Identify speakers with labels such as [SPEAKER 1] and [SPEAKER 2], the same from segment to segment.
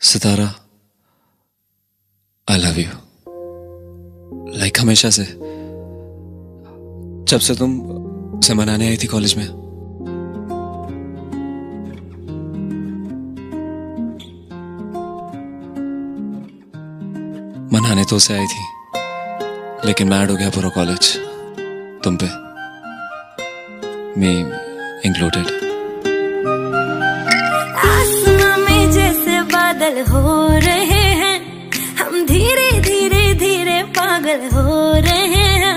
[SPEAKER 1] Sitara, I love you. Like हमेशा से, जब से तुम से मनाने आई थी कॉलेज में। मनाने तो उसे आई थी, लेकिन मैड हो गया पूरा कॉलेज तुम पे, मी इंक्लूडेड।
[SPEAKER 2] आसमां में जैसे बादल हो रहे हैं, हम धीरे धीरे धीरे पागल हो रहे हैं।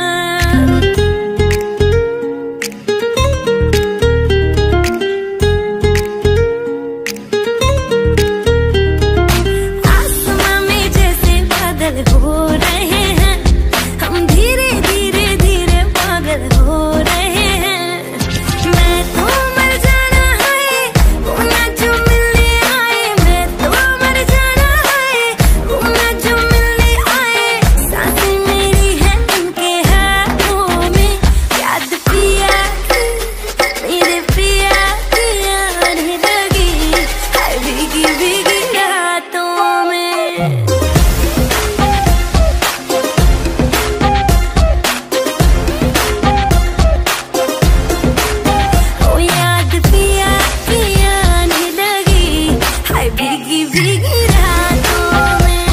[SPEAKER 2] आसमां में जैसे बादल हो रहे हैं, हम धीरे धीरे धीरे पागल हो रहे हैं। मैं तो मर जाना है, वो ना जो मिलने आए। मैं तो मर जाना है, वो ना जो मिलने आए। सांसें मेरी है उनके हाथों में, याद पिया की, मेरे पिया की आने लगी है भीगी भीगी रातों में। ओ याद पिया की आने लगी है भीगी भीगी रातों में।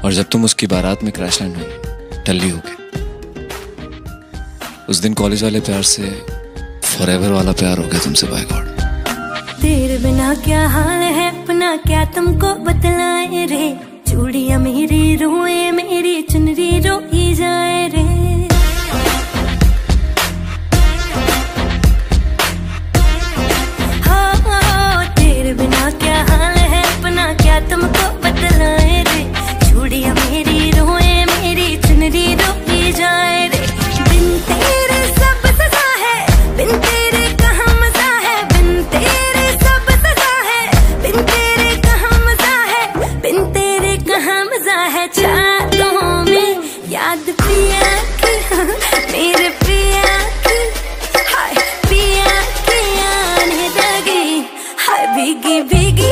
[SPEAKER 1] और जब तुम उसकी बारात में क्रैश लैंड हुई टल्ली हो गई, उस दिन कॉलेज वाले प्यार से फॉरएवर वाला प्यार हो गया तुमसे, बाय गॉड।
[SPEAKER 2] तेरे बिना क्या हाल है अपना, क्या तुमको बतलाए रे। चूड़ियां मेरी रोए, मेरी चुनरी रोई जाए रे। हो तेरे बिना क्या हाल है अपना, क्या तुमको बतलाए रे। चूड़ियां मेरी रोए, मेरी चुनरी रोई जाए रे। बिन तेरे सब सजा है, बिन तेरे कहाँ मजा है। बिन तेरे सब सजा है, बिन तेरे कहाँ मजा है। बिन तेरे कहाँ मजा है। चाहतों में याद पिया की, मेरे पिया की, हाय पिया की आने लगी हाय भीगी भीगी।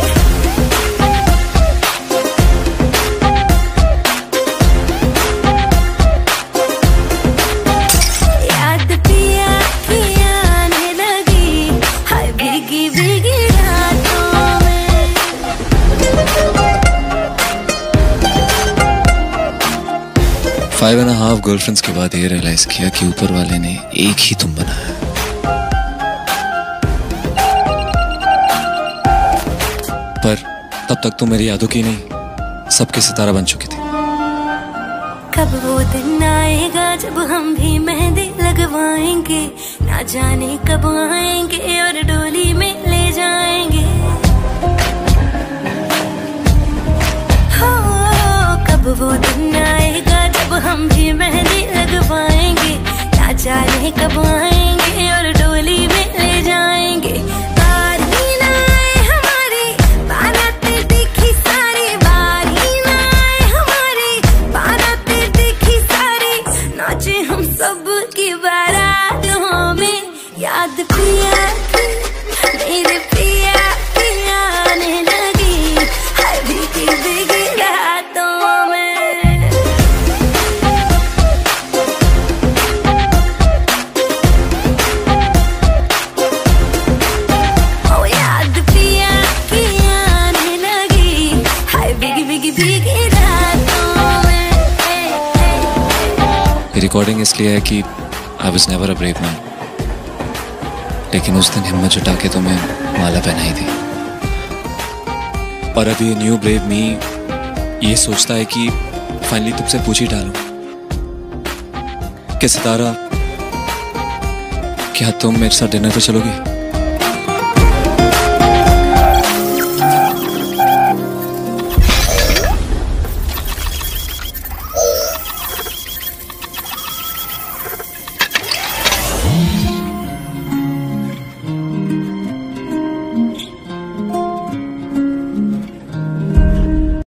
[SPEAKER 2] याद पिया की आने लगी हाय भीगी भीगी रातों में।
[SPEAKER 1] 5.5 गर्लफ्रेंड्स के बाद ये रियलाइज किया कि ऊपर वाले ने एक ही तुम बनाया। पर तब तक तुम मेरी यादों की नहीं, सबके सितारा बन चुकी थी।
[SPEAKER 2] कब वो दिन आएगा जब हम भी मेहंदी लगवाएंगे, ना जाने कब आएंगे और डोली में ले जाएंगे। हो कब वो दिन आएगा जब हम भी मेहंदी लगवाएंगे, ना जाने कब आएंगे और डोली में ले जाएंगे। बारी ना आए हमारी, बारातें देखी सारी। बारी ना आए हमारी, बारातें देखी सारी। नाचे हम सब की बारातों में, याद पिया की, मेरे पिया की आने लगी है भीगी भीगी रातों में। ओ याद पिया की आने लगी है भीगी भीगी भीगी रातों में।
[SPEAKER 1] ये रिकॉर्डिंग इसलिए है कि I was never a brave man, लेकिन उस दिन हिम्मत जुटा के तुम्हें माला पहनाई थी। और अभी न्यू ब्रेव मी ये सोचता है कि फाइनली तुमसे पूछ ही डालूं कि सितारा, क्या तुम मेरे साथ डिनर पे चलोगी?